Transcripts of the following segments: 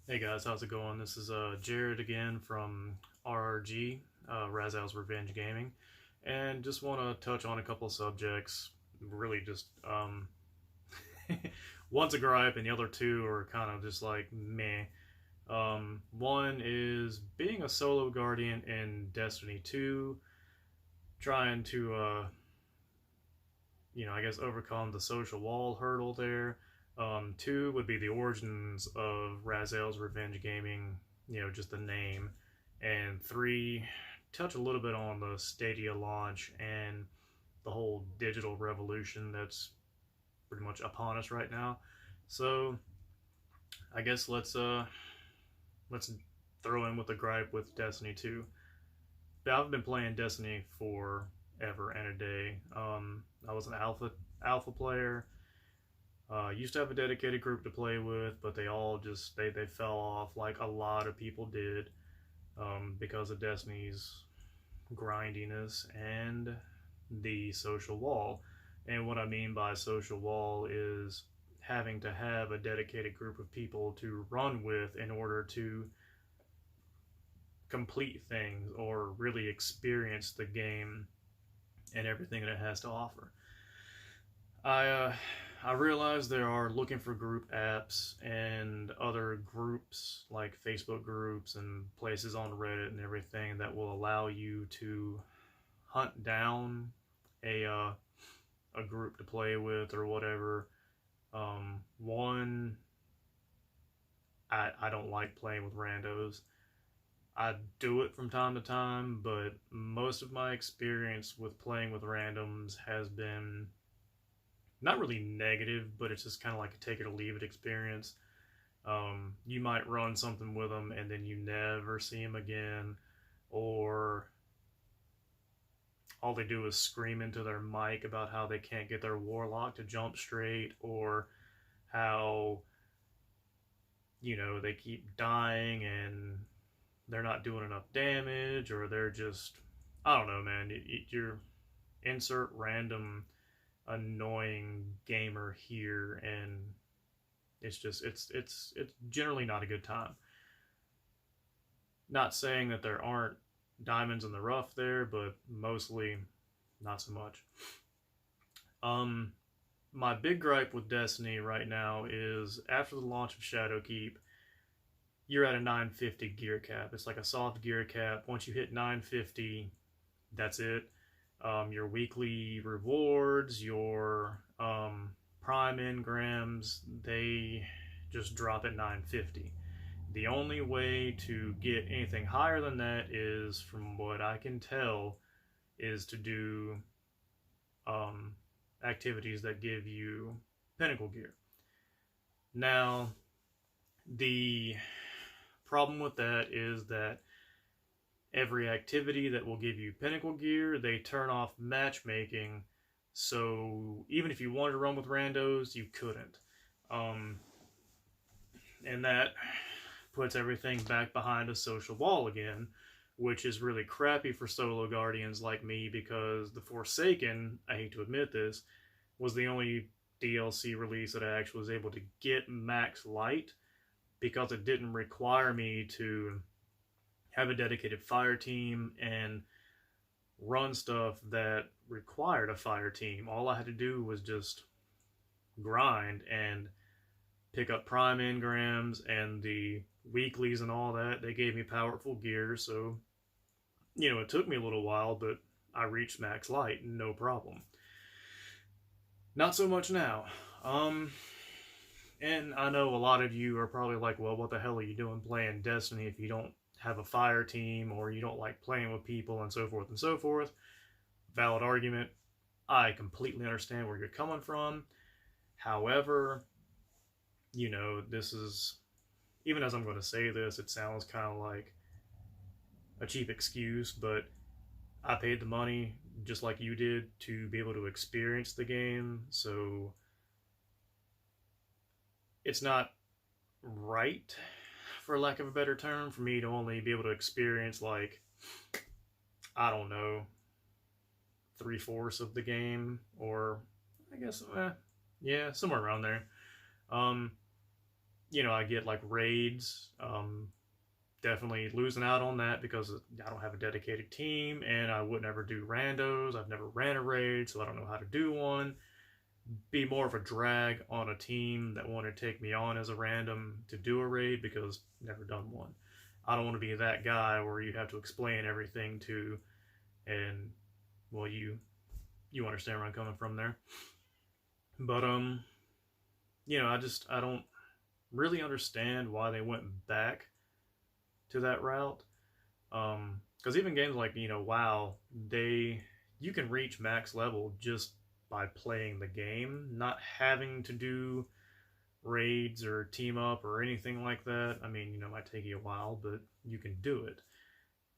Hey guys, how's it going? This is Jared again from R.R.G, Razaels Revenge Gaming, and just want to touch on a couple of subjects. Really, just one's a gripe, and the other two are kind of just like meh. One is being a solo guardian in Destiny 2, trying to I guess overcome the social wall hurdle there. Two would be the origins of Razaels Revenge Gaming, just the name. And three, touch a little bit on the Stadia launch and the whole digital revolution that's pretty much upon us right now. So I guess let's throw in with the gripe with Destiny 2. I've been playing Destiny for ever and a day. I was an alpha player. Used to have a dedicated group to play with, but they all just they fell off like a lot of people did, because of Destiny's grindiness and the social wall. And what I mean by social wall is having to have a dedicated group of people to run with in order to complete things or really experience the game and everything that it has to offer. I realize there are looking for group apps and other groups like Facebook groups and places on Reddit and everything that will allow you to hunt down a group to play with or whatever. One, I don't like playing with randos. I do it from time to time, but most of my experience with playing with randoms has been not really negative, but it's just kind of like a take it or leave it experience. You might run something with them and then you never see them again, or all they do is scream into their mic about how they can't get their warlock to jump straight, or how they keep dying and they're not doing enough damage, or they're just, I don't know, man. You're insert random annoying gamer here, and it's generally not a good time. Not saying that there aren't diamonds in the rough there, but mostly not so much. My big gripe with Destiny right now is after the launch of Shadowkeep, you're at a 950 gear cap. It's like a soft gear cap. Once you hit 950, that's it. Your weekly rewards, your prime engrams, they just drop at 950. The only way to get anything higher than that is, from what I can tell, is to do activities that give you pinnacle gear. Now, the problem with that is that every activity that will give you pinnacle gear, they turn off matchmaking, so even if you wanted to run with randos, you couldn't. And that puts everything back behind a social wall again, which is really crappy for solo guardians like me, because the Forsaken, I hate to admit this, was the only DLC release that I actually was able to get max light, because it didn't require me to have a dedicated fire team and run stuff that required a fire team. All I had to do was just grind and pick up prime engrams, and the weeklies and all that. They gave me powerful gear, so it took me a little while, but I reached max light, no problem. Not so much now. And I know a lot of you are probably like, well, what the hell are you doing playing Destiny if you don't have a fire team, or you don't like playing with people, and so forth and so forth. Valid argument. I completely understand where you're coming from. However, this is, even as I'm going to say this, it sounds kind of like a cheap excuse, but I paid the money just like you did to be able to experience the game, so it's not right, for lack of a better term, for me to only be able to experience, like, I don't know, 3/4 of the game, or I guess, yeah, somewhere around there. I get like raids. Definitely losing out on that because I don't have a dedicated team, and I would never do randos. I've never ran a raid, so I don't know how to do one. Be more of a drag on a team that want to take me on as a random to do a raid because never done one. I don't want to be that guy where you have to explain everything to, and well, you understand where I'm coming from there. But I don't really understand why they went back to that route. Because even games like WoW, you can reach max level just by playing the game, not having to do raids or team up or anything like that. I mean, it might take you a while, but you can do it.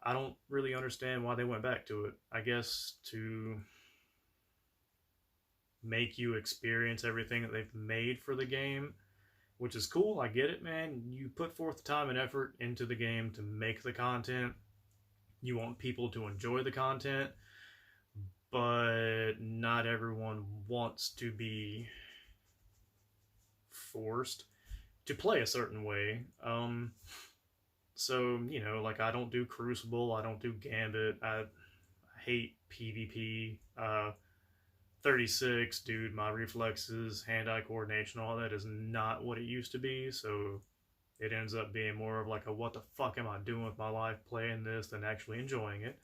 I don't really understand why they went back to it. I guess to make you experience everything that they've made for the game, which is cool. I get it, man. You put forth the time and effort into the game to make the content. You want people to enjoy the content, but not everyone wants to be forced to play a certain way. So, like I don't do Crucible, I don't do Gambit, I hate PvP. 36, dude, my reflexes, hand-eye coordination, all that is not what it used to be, so it ends up being more of like a what the fuck am I doing with my life playing this than actually enjoying it.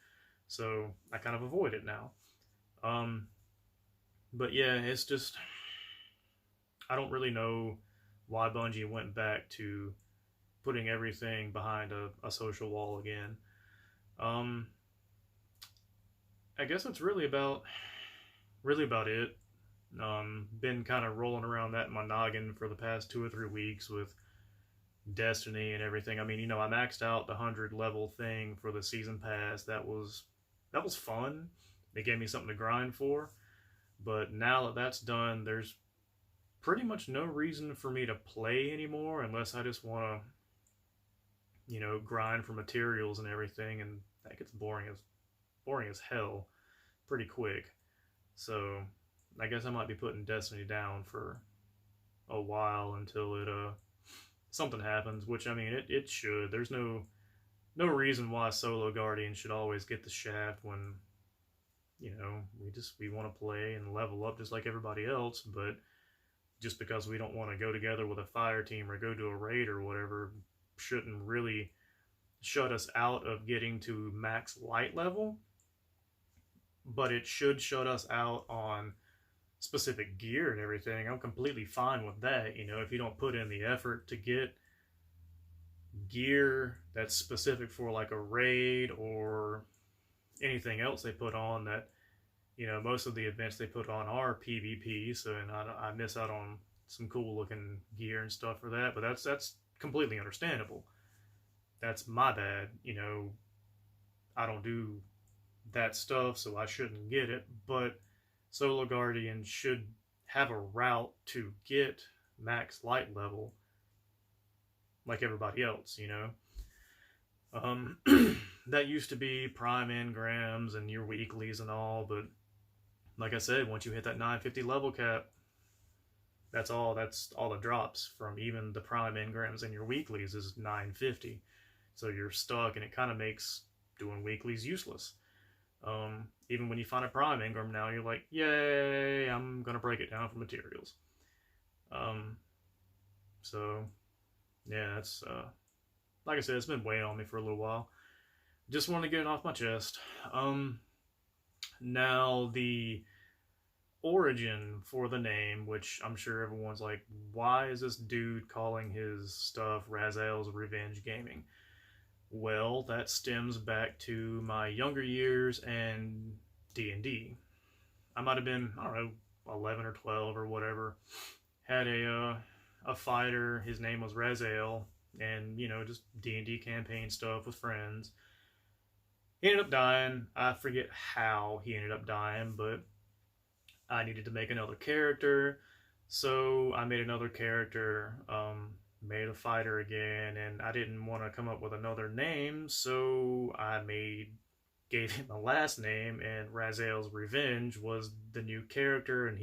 So I kind of avoid it now. But yeah, it's just, I don't really know why Bungie went back to putting everything behind a social wall again. I guess it's really about it. Been kind of rolling around that in my noggin for the past 2 or 3 weeks with Destiny and everything. I mean, I maxed out the 100 level thing for the season pass. That was fun. It gave me something to grind for. But now that that's done, there's pretty much no reason for me to play anymore unless I just want to, grind for materials and everything, and that gets boring as hell pretty quick. So I guess I might be putting Destiny down for a while until it something happens, which I mean it should. There's no reason why Solo Guardian should always get the shaft when we want to play and level up just like everybody else, but just because we don't want to go together with a fire team or go to a raid or whatever shouldn't really shut us out of getting to max light level. But it should shut us out on specific gear and everything. I'm completely fine with that. If you don't put in the effort to get gear that's specific for like a raid or anything else they put on that, most of the events they put on are PvP, so and I miss out on some cool looking gear and stuff for that, but that's completely understandable. That's my bad. I don't do that stuff, so I shouldn't get it, but Solo Guardian should have a route to get max light level like everybody else, that used to be prime engrams and your weeklies and all, but like I said, once you hit that 950 level cap, that's all that drops from even the prime engrams and your weeklies is 950. So you're stuck, and it kind of makes doing weeklies useless. Even when you find a prime engram now, you're like, yay, I'm gonna break it down for materials. So yeah, that's like I said, it's been weighing on me for a little while. Just want to get it off my chest. Now the origin for the name, which I'm sure everyone's like, why is this dude calling his stuff Razaels Revenge Gaming? Well, that stems back to my younger years and D&D. I might have been, I don't know, 11 or 12 or whatever. Had a fighter, his name was Razael, and, just D&D campaign stuff with friends. He ended up dying. I forget how he ended up dying, but I needed to make another character, so I made another character, made a fighter again, and I didn't want to come up with another name, so I gave him a last name, and Razaels Revenge was the new character, and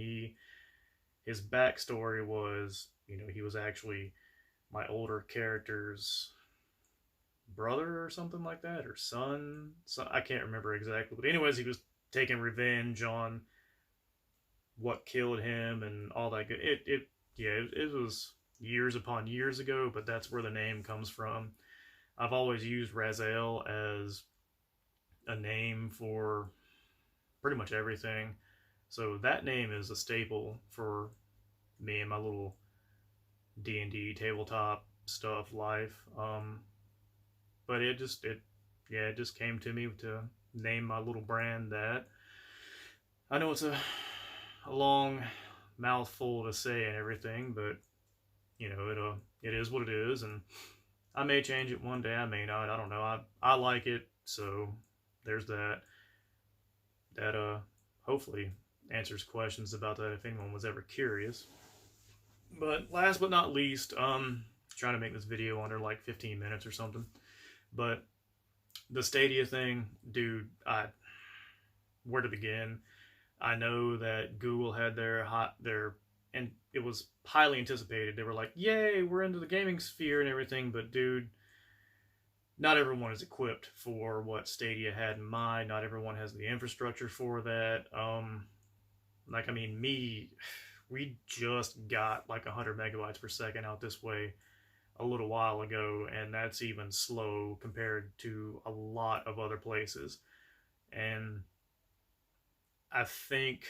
his backstory was, he was actually my older character's brother or something like that, or son. So I can't remember exactly, but anyways, he was taking revenge on what killed him and all that good. It was years upon years ago, but that's where the name comes from. I've always used Razael as a name for pretty much everything, so that name is a staple for me and my little D&D tabletop stuff life. But it just came to me to name my little brand that. I know it's a long mouthful to say and everything, but it is what it is, and I may change it one day, I may not, I don't know. I like it, so there's that. That hopefully answers questions about that if anyone was ever curious. But last but not least, trying to make this video under like 15 minutes or something. But the Stadia thing, dude, where to begin? I know that Google had their and it was highly anticipated. They were like, yay, we're into the gaming sphere and everything, but dude, not everyone is equipped for what Stadia had in mind. Not everyone has the infrastructure for that. We just got like 100 megabytes per second out this way a little while ago, and that's even slow compared to a lot of other places. And I think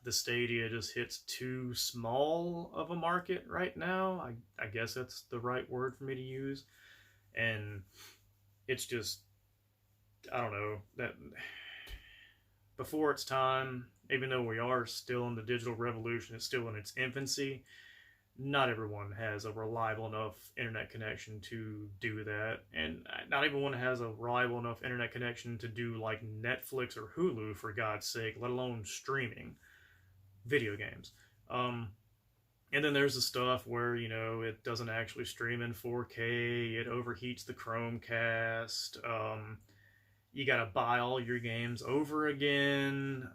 the Stadia just hits too small of a market right now. I guess that's the right word for me to use. And it's just, I don't know, that before its time, even though we are still in the digital revolution, it's still in its infancy. Not everyone has a reliable enough internet connection to do that, and not everyone has a reliable enough internet connection to do like Netflix or Hulu, for God's sake, let alone streaming video games. And then there's the stuff where, it doesn't actually stream in 4K, it overheats the Chromecast, you gotta buy all your games over again.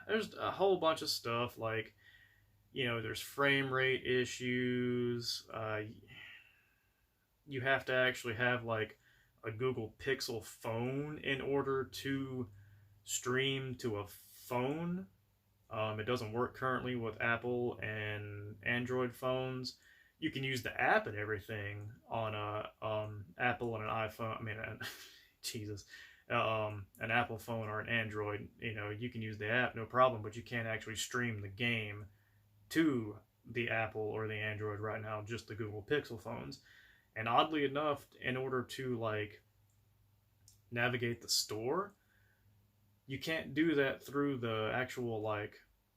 There's a whole bunch of stuff like, there's frame rate issues. You have to actually have like a Google Pixel phone in order to stream to a phone. It doesn't work currently with Apple and Android phones. You can use the app and everything on a Apple and an iPhone. Jesus. An Apple phone or an Android. You can use the app, no problem, but you can't actually stream the game to the Apple or the Android right now, just the Google Pixel phones. And oddly enough, in order to like navigate the store, you can't do that through the actual like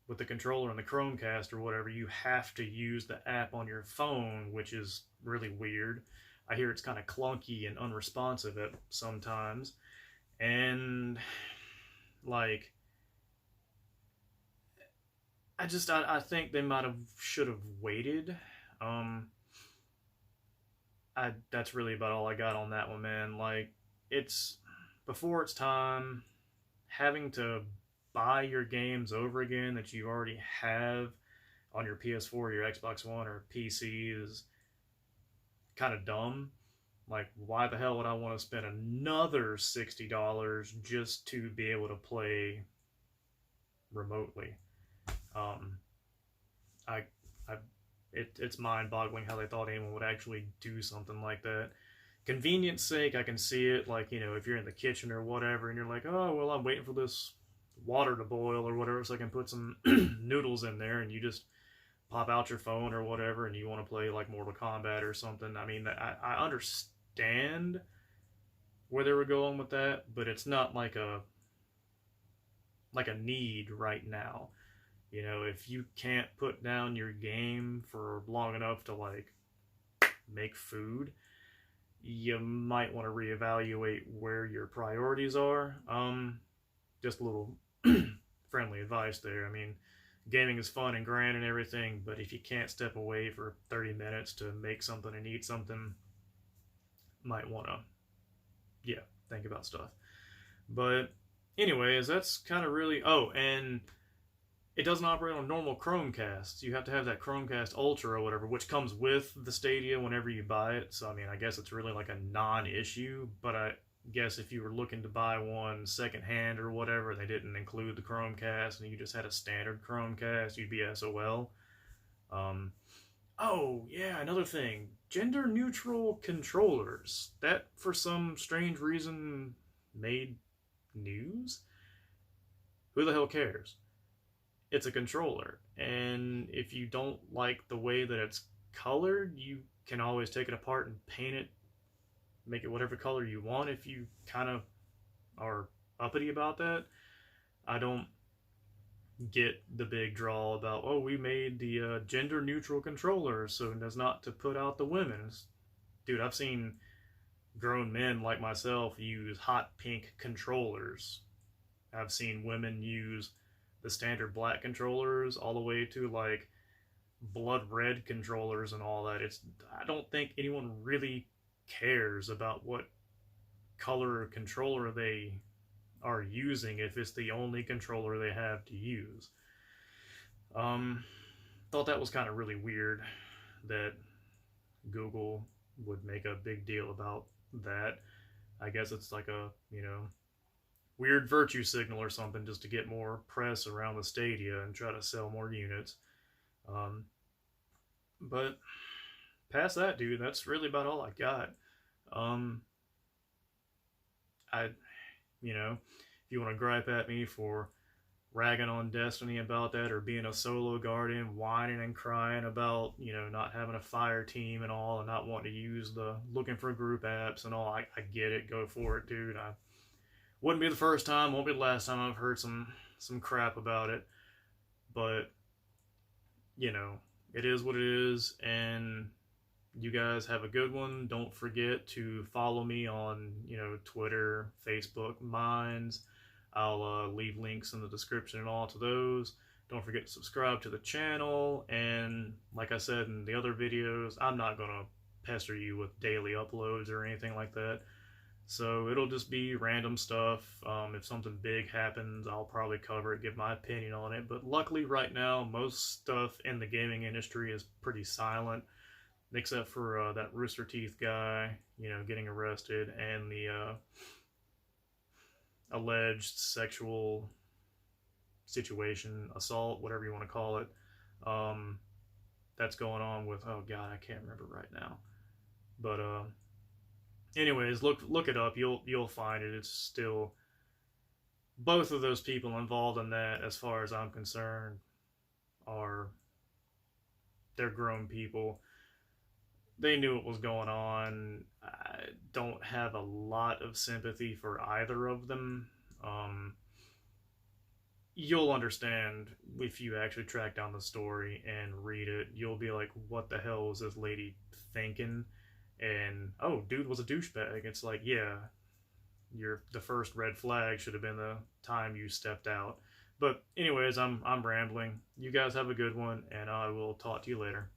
with the controller and the Chromecast or whatever. You have to use the app on your phone, which is really weird. I hear it's kind of clunky and unresponsive at sometimes. And like I think they should have waited. That's really about all I got on that one, man. Like, it's before its time. Having to buy your games over again that you already have on your PS4, your Xbox One, or PC is kind of dumb. Like, why the hell would I want to spend another $60 just to be able to play remotely? It's mind-boggling how they thought anyone would actually do something like that. Convenience sake, I can see it, like, if you're in the kitchen or whatever, and you're like, oh, well, I'm waiting for this water to boil or whatever so I can put some noodles in there, and you just pop out your phone or whatever, and you want to play, like, Mortal Kombat or something. I understand where they were going with that, but it's not like a need right now. If you can't put down your game for long enough to, like, make food, you might want to reevaluate where your priorities are. Just a little friendly advice there. Gaming is fun and grand and everything, but if you can't step away for 30 minutes to make something and eat something, might want to, think about stuff. But anyways, that's kind of really... Oh, and it doesn't operate on normal Chromecasts. You have to have that Chromecast Ultra or whatever, which comes with the Stadia whenever you buy it. So, I mean, I guess it's really like a non-issue, but I guess if you were looking to buy one secondhand or whatever, they didn't include the Chromecast, and you just had a standard Chromecast, you'd be SOL. Um, oh, yeah, another thing. Gender-neutral controllers. That, for some strange reason, made news? Who the hell cares? It's a controller, and if you don't like the way that it's colored, you can always take it apart and paint it, make it whatever color you want if you kind of are uppity about that. I don't get the big draw about, oh, we made the gender neutral controller so as not to put out the women's. Dude, I've seen grown men like myself use hot pink controllers. I've seen women use the standard black controllers all the way to like blood red controllers and all that. I don't think anyone really cares about what color controller they are using if it's the only controller they have to use. Thought that was kind of really weird that Google would make a big deal about that. I guess it's like a, weird virtue signal or something just to get more press around the Stadia and try to sell more units. But past that, dude, that's really about all I got. If you want to gripe at me for ragging on Destiny about that, or being a solo guardian, whining and crying about, not having a fire team and all, and not wanting to use the looking for group apps and all, I get it. Go for it, dude. Wouldn't be the first time, won't be the last time I've heard some crap about it. But, it is what it is, and you guys have a good one. Don't forget to follow me on, Twitter, Facebook, Minds. I'll leave links in the description and all to those. Don't forget to subscribe to the channel, and like I said in the other videos, I'm not going to pester you with daily uploads or anything like that. So it'll just be random stuff. If something big happens, I'll probably cover it, give my opinion on it. But luckily right now, most stuff in the gaming industry is pretty silent, except for that Rooster Teeth guy, getting arrested, and the alleged sexual situation, assault, whatever you want to call it. That's going on with, oh God, I can't remember right now. But anyways, look it up. You'll find it. It's still both of those people involved in that, as far as I'm concerned, they're grown people. They knew what was going on. I don't have a lot of sympathy for either of them. You'll understand if you actually track down the story and read it. You'll be like, what the hell was this lady thinking? And, oh, dude was a douchebag. It's like, yeah, the first red flag should have been the time you stepped out. But anyways, I'm rambling. You guys have a good one, and I will talk to you later.